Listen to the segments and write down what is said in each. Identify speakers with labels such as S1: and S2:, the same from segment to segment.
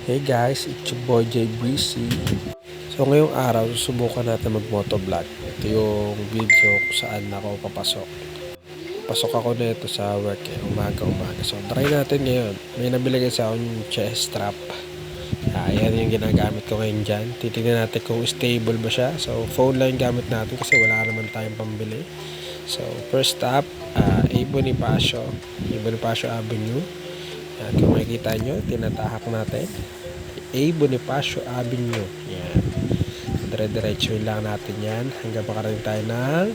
S1: Hey guys, it's your boy Jay Breezy. So ngayong araw, susubukan natin mag-motovlog. Ito yung video kung saan ako papasok. Pasok ako nito sa work umaga-umaga. So try natin ngayon. May nabili kasi akong chest strap. Ayan yung ginagamit ko ngayon dyan. Titignan natin kung stable ba siya. So phone lang yung gamit natin kasi wala naman tayong pambili. So first stop, A. Bonifacio Avenue. Yan, kung makikita nyo, tinatahak natin A. Bonifacio Avenue. Yan. Dire-diretso lang natin yan hanggang makarating tayo ng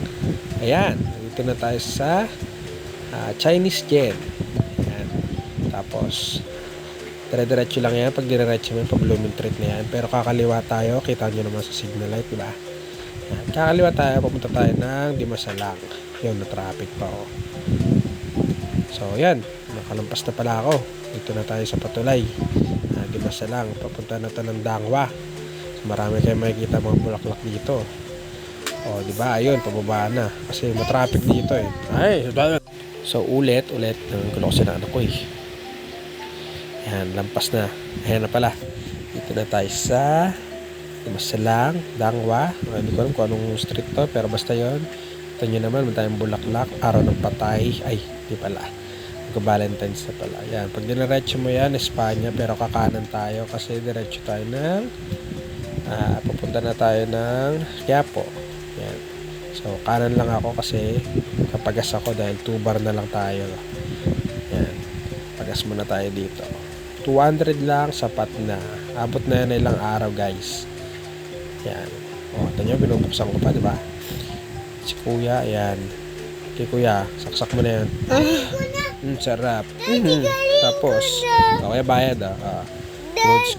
S1: ayan, dito na tayo sa Chinese Gen. Yan. Tapos dire-diretso lang yan. Pag dire-diretso mo, pa-Blooming Street na yan. Pero kakaliwa tayo, kita nyo naman sa signal light, diba? Yan. Kakaliwa tayo, papunta tayo ng Dimasalang. Yun, na traffic pa ako. So yan, nakalampas na pala ako. Dito na tayo sa Patulay. Dimasalang, papunta na to ng Dangwa. So, marami kayong makikita mga bulaklak dito. O, di ba? Ayun, pababa na. Kasi matraffic dito eh. Ay, so ulit, nang gulo ko anak ko eh. Ayan, lampas na. Ayan na pala. Dito na tayo sa Dimasalang, Dangwa. Hindi ko alam kung anong street to, pero basta yon. Ito nyo naman, may tayong bulaklak. Araw ng patay. Ay, di pala. Valentine's na pala. Yan. Pag dinerecho mo yan, Espanya, pero kakanan tayo kasi diretso tayo ng papunta na tayo ng Quiapo. Yan. So, kanan lang ako kasi kapagas ako dahil 2 bar na lang tayo. Yan. Pagas muna tayo dito. 200 lang, sapat na. Abot na yan ilang araw, guys. Yan. O, ito nyo, binubuksan ko pa, diba? Si Kuya, yan. Kay Kuya, saksak mo na yan. Sarap. Tapos, okay, bayad Goods.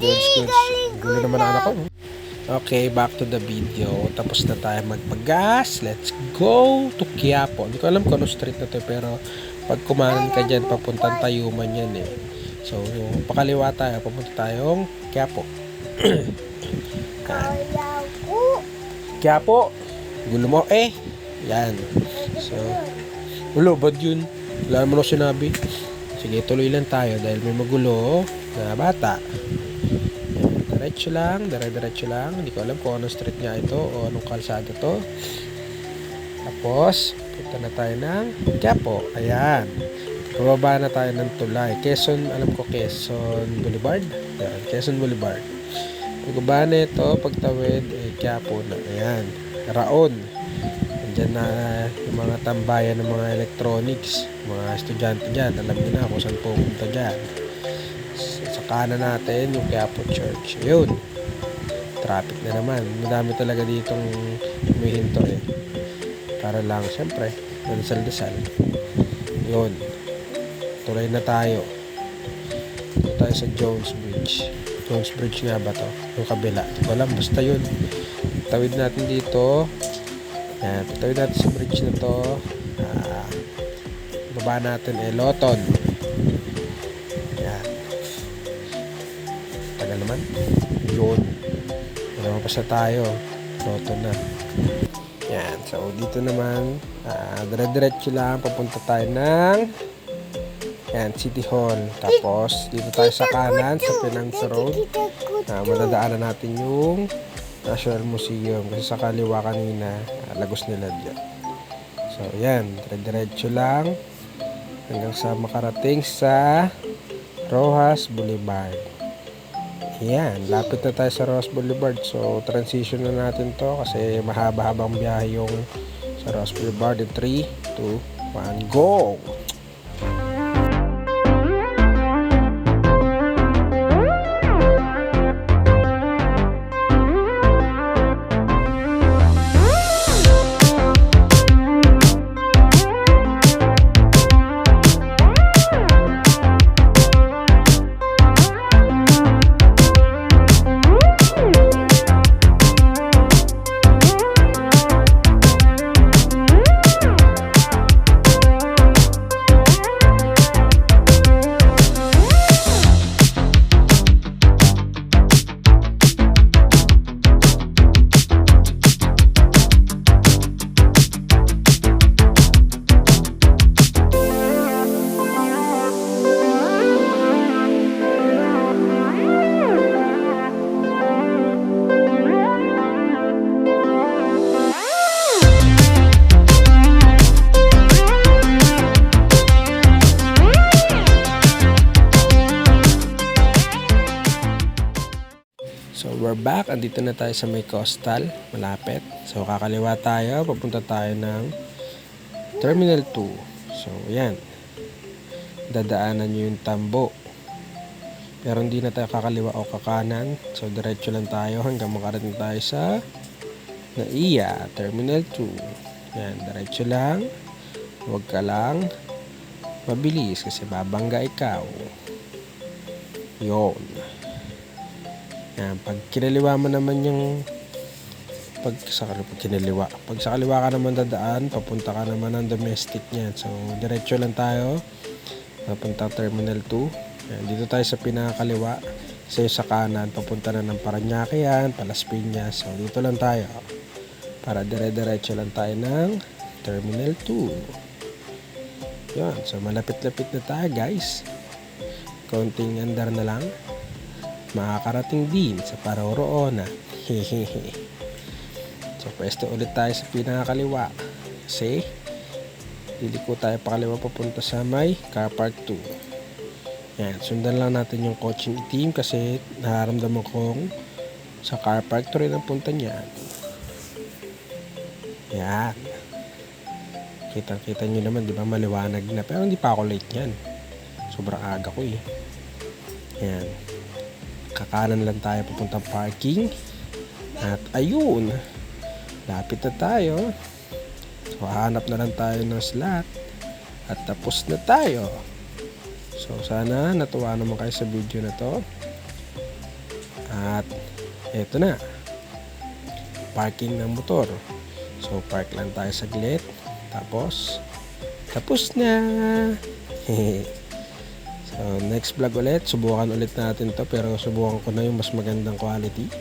S1: Gulo naman ang anak ko. Okay, back to the video. Tapos na tayo magpagas. Let's go to Quiapo. Hindi ko alam kung ano street na to, pero pag kumanan ka dyan, papuntang Tayuman yan eh. So, yung pakaliwa tayo, papunta tayong Quiapo. Quiapo. Gulo mo eh. Yan. So, ulo, bad yun? Wala naman ako sinabi. Sige, tuloy lang tayo dahil may magulo na bata. Diretso lang. Hindi ko alam kung anong street nga ito o anong kalsada to. Tapos, punta na tayo ng Quiapo. Ayan. Pababa na tayo ng tulay. Alam ko Quezon Boulevard. Ayan, Quezon Boulevard. Pagbaba na ito, pagtawid, Quiapo na. Ayan. Raon. Diyan na yung mga tambayan ng mga electronics, mga estudyante dyan, alam niyo na kung saan pupunta dyan. Sa kanan natin yung Quiapo Church. Yun, traffic na naman, madami talaga ditong humihinto eh, para lang syempre dasal-dasal. Yun, tuloy na tayo. Ito tayo sa Jones Bridge nga ba to? Yung kabila, walang basta yun. Tawid natin dito. Yan, patawid natin sa bridge na to. Baba natin Loton. Yan. Tagal naman. Yun. Lumabas na tayo. Loton na. Yan. So, dito naman, dire-diretso lang. Papunta tayo ng City Hall. Tapos, dito tayo sa kanan, sa Pinangs Road. Madadaanan natin yung National Museum. Kasi sa kaliwa kanina, lagos nila dyan. So, yan. Diretso lang hanggang sa makarating sa Rojas Boulevard. Yan. Lapit na tayo sa Rojas Boulevard. So, transition na natin to kasi mahaba-habang biyahe yung sa Rojas Boulevard. In 3, 2, 1, go! So we're back, andito na tayo sa may coastal, malapit. So kakaliwa tayo, papunta tayo ng Terminal 2. So yan, dadaanan nyo yung Tambo. Pero hindi na tayo kakaliwa o kakanan. So diretso lang tayo hanggang makarating tayo sa NAIA, Terminal 2. Yan, diretso lang. Huwag ka lang mabilis kasi babangga ikaw. Yon. Yan, pag kinaliwa mo naman yung pag sa kaliwa ka naman dadaan, papunta ka naman ng domestic niyan. So diretso lang tayo papunta Terminal 2. Yan, dito tayo sa pinakakaliwa. Kasi sa kanan papunta na ng Parañaque yan, Palas Piñas. So dito lang tayo para dire-diretso lang tayo ng Terminal 2. Yan, so malapit-lapit na tayo guys. Konting andar na lang, makakarating din sa Paroroonan. Hehehe. So pwesto ulit tayo sa pinakakaliwa kasi liliko tayo pakaliwa papunta sa may car park 2. Yan, sundan lang natin yung coaching team kasi nararamdaman kong sa car park 2 rin ang punta niyan. Yan, kita nyo naman, di ba, maliwanag na, pero hindi pa ako late yan, sobrang aga ko eh. Yan, kakanan lang tayo papuntang parking at ayun, lapit na tayo. So hanap na lang tayo ng slot at tapos na tayo. So sana natuwa naman kayo sa video na to. At eto na, parking ng motor. So park lang tayo saglit, tapos na. So next vlog ulit, subukan ulit natin to, pero subukan ko na yung mas magandang quality.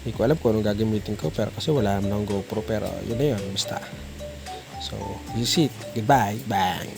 S1: Hindi ko alam kung anong gagamitin ko, pero kasi wala naman ng GoPro, pero yun na yun, basta. So this is it, goodbye, bang.